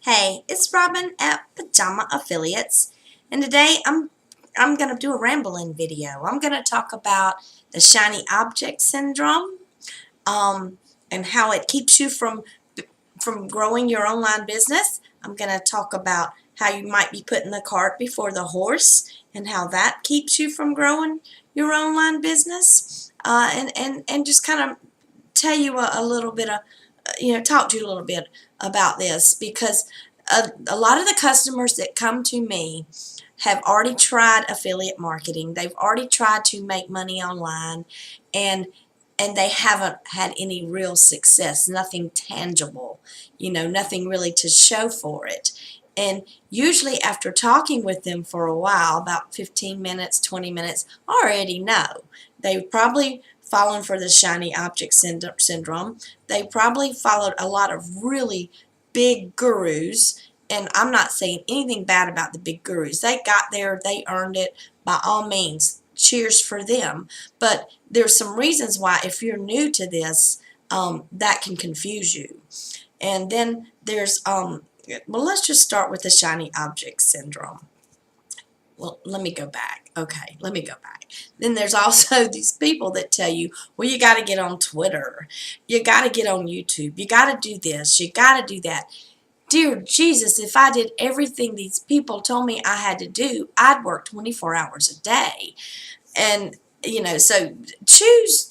Hey, it's Robin at Pajama Affiliates, and today I'm gonna do a rambling video. I'm gonna talk about the shiny object syndrome, um, and how it keeps you from growing your online business. I'm gonna talk about how you might be putting the cart before the horse, and how that keeps you from growing your online business, and just kind of tell you a little bit of, talk to you a little bit about this, because a lot of the customers that come to me have already tried affiliate marketing. They've already tried to make money online, and they haven't had any real success, nothing tangible, nothing really to show for it. And usually after talking with them for a while, about 15 minutes, 20 minutes, I already know. They've probably fallen for the shiny object syndrome. They probably followed a lot of really big gurus, and I'm not saying anything bad about the big gurus. They got there, they earned it, by all means. Cheers for them. But there's some reasons why, if you're new to this, that can confuse you. And then there's, well, let's just start with the shiny object syndrome. Well, let me go back. Okay, let me go back. Then there's also these people that tell you, well, you got to get on Twitter. You got to get on YouTube. You got to do this. You got to do that. Dear Jesus, if I did everything these people told me I had to do, I'd work 24 hours a day. And, so choose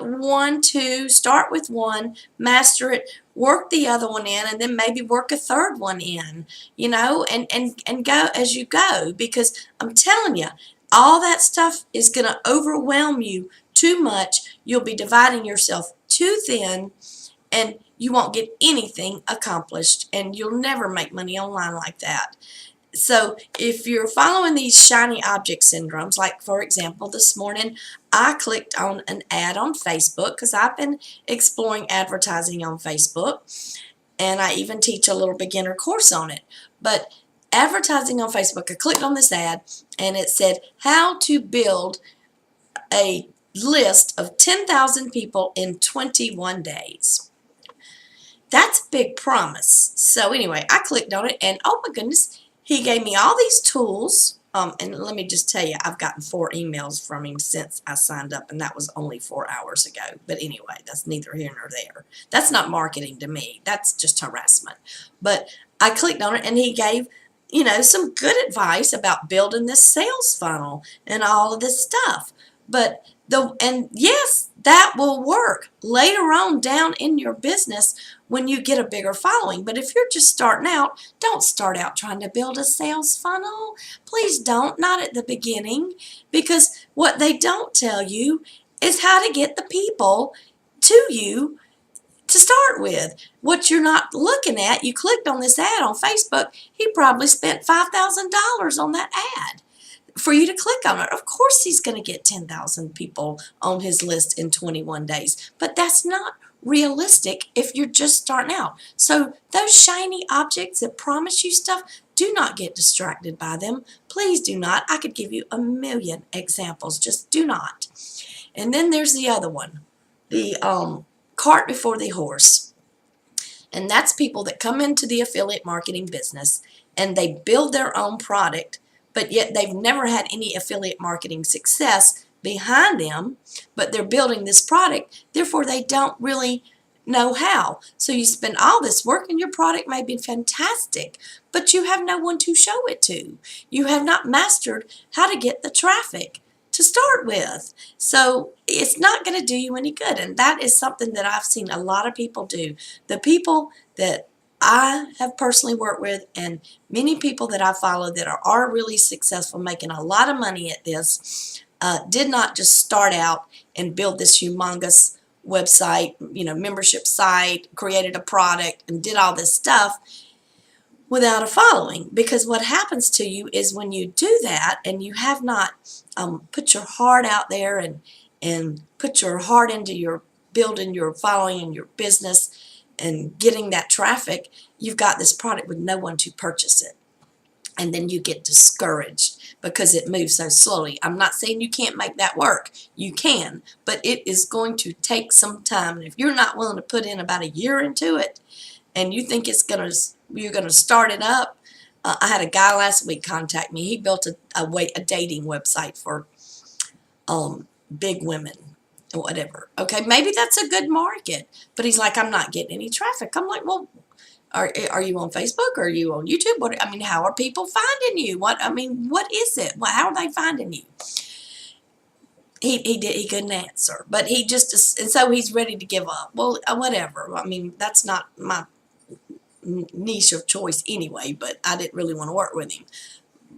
one, two, start with one, master it, work the other one in, and then maybe work a third one in, and go as you go, because I'm telling you, all that stuff is going to overwhelm you too much. You'll be dividing yourself too thin, and you won't get anything accomplished, and you'll never make money online like that. So if you're following these shiny object syndromes, like for example, this morning I clicked on an ad on Facebook, because I've been exploring advertising on Facebook, and I even teach a little beginner course on it. But advertising on Facebook, I clicked on this ad, and it said how to build a list of 10,000 people in 21 days. That's a big promise. So anyway, I clicked on it, and oh my goodness, he gave me all these tools. And let me just tell you, I've gotten 4 emails from him since I signed up, and that was only 4 hours ago. But anyway, that's neither here nor there. That's not marketing to me. That's just harassment. But I clicked on it, and he gave, some good advice about building this sales funnel and all of this stuff. But and yes, that will work later on down in your business when you get a bigger following. But if you're just starting out, don't start out trying to build a sales funnel. Please don't, not at the beginning, because what they don't tell you is how to get the people to you to start with. What you're not looking at, you clicked on this ad on Facebook, he probably spent $5,000 on that ad for you to click on it. Of course he's going to get 10,000 people on his list in 21 days, but that's not realistic if you're just starting out. So those shiny objects that promise you stuff, do not get distracted by them. Please do not. I could give you a million examples. Just do not. And then there's the other one, the cart before the horse. And that's people that come into the affiliate marketing business and they build their own product, but yet they've never had any affiliate marketing success behind them, but they're building this product, therefore they don't really know how. So you spend all this work and your product may be fantastic, but you have no one to show it to. You have not mastered how to get the traffic to start with. So it's not going to do you any good, and that is something that I've seen a lot of people do. The people that I have personally worked with, and many people that I follow that are really successful, making a lot of money at this, did not just start out and build this humongous website, membership site, created a product, and did all this stuff without a following. Because what happens to you is when you do that and you have not put your heart out there and put your heart into your building your following and your business and getting that traffic, you've got this product with no one to purchase it. And then you get discouraged because it moves so slowly. I'm not saying you can't make that work. You can, but it is going to take some time. And if you're not willing to put in about a year into it and you think you're gonna start it up. I had a guy last week contact me. He built a dating website for big women or whatever. Okay, maybe that's a good market, but he's like, I'm not getting any traffic. I'm like, well, are you on Facebook? Are you on YouTube? What, I mean, how are people finding you? What is it? How are they finding you? He couldn't answer, but he just, and so he's ready to give up. Well, whatever. I mean, that's not my niche of choice anyway, but I didn't really want to work with him.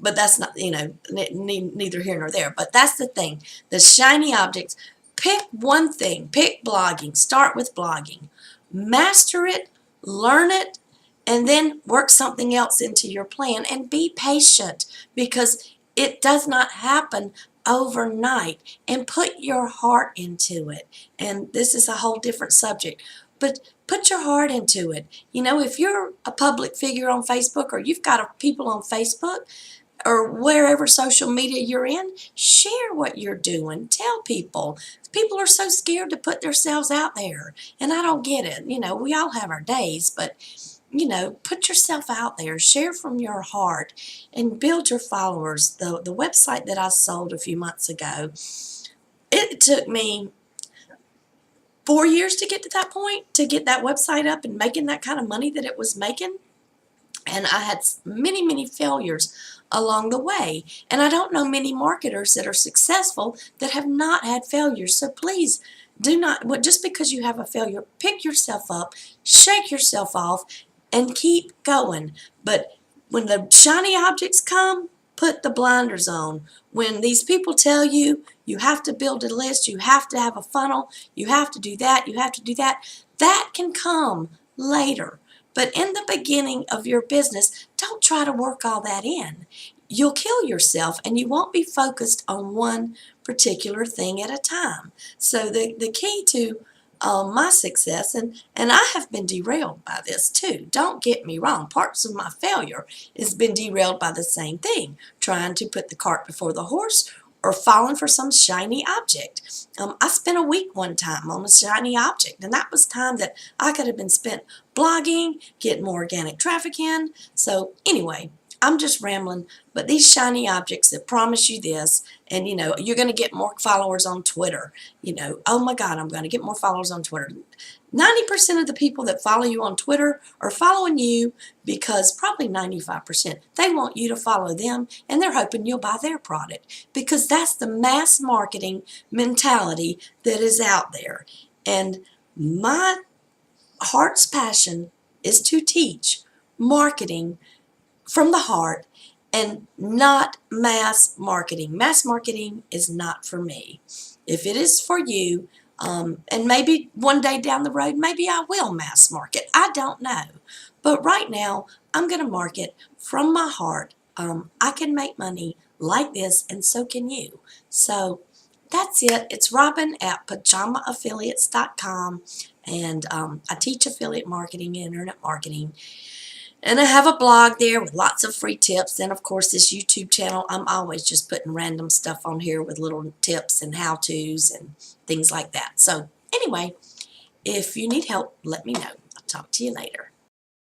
But that's not, neither here nor there. But that's the thing. The shiny objects, pick one thing. Pick blogging. Start with blogging. Master it, learn it, and then work something else into your plan. And be patient, because it does not happen overnight. And put your heart into it. And this is a whole different subject. But put your heart into it. If you're a public figure on Facebook, or you've got people on Facebook, or wherever social media you're in, share what you're doing. Tell people. People are so scared to put themselves out there, and I don't get it. We all have our days, but, put yourself out there. Share from your heart and build your followers. The website that I sold a few months ago, it took me 4 years to get to that point, to get that website up and making that kind of money that it was making. And I had many, many failures along the way. And I don't know many marketers that are successful that have not had failures. So please do not, just because you have a failure, pick yourself up, shake yourself off, and keep going. But when the shiny objects come, put the blinders on. When these people tell you, you have to build a list, you have to have a funnel, you have to do that, you have to do that, that can come later. But in the beginning of your business, don't try to work all that in. You'll kill yourself, and you won't be focused on one particular thing at a time. So the key to my success, and I have been derailed by this too. Don't get me wrong. Parts of my failure has been derailed by the same thing, trying to put the cart before the horse, or falling for some shiny object. I spent a week one time on a shiny object, and that was time that I could have been spent blogging, getting more organic traffic in. So anyway, I'm just rambling, but these shiny objects that promise you this, and you're going to get more followers on Twitter. Oh my God, I'm going to get more followers on Twitter. 90% of the people that follow you on Twitter are following you because, probably 95%, they want you to follow them, and they're hoping you'll buy their product, because that's the mass marketing mentality that is out there. And my heart's passion is to teach marketing from the heart, and not mass marketing. Mass marketing is not for me. If it is for you, and maybe one day down the road, maybe I will mass market. I don't know. But right now, I'm going to market from my heart. I can make money like this, and so can you. So that's it. It's Robin at pajamaaffiliates.com, and I teach affiliate marketing and internet marketing. And I have a blog there with lots of free tips. And, of course, this YouTube channel, I'm always just putting random stuff on here with little tips and how-tos and things like that. So, anyway, if you need help, let me know. I'll talk to you later.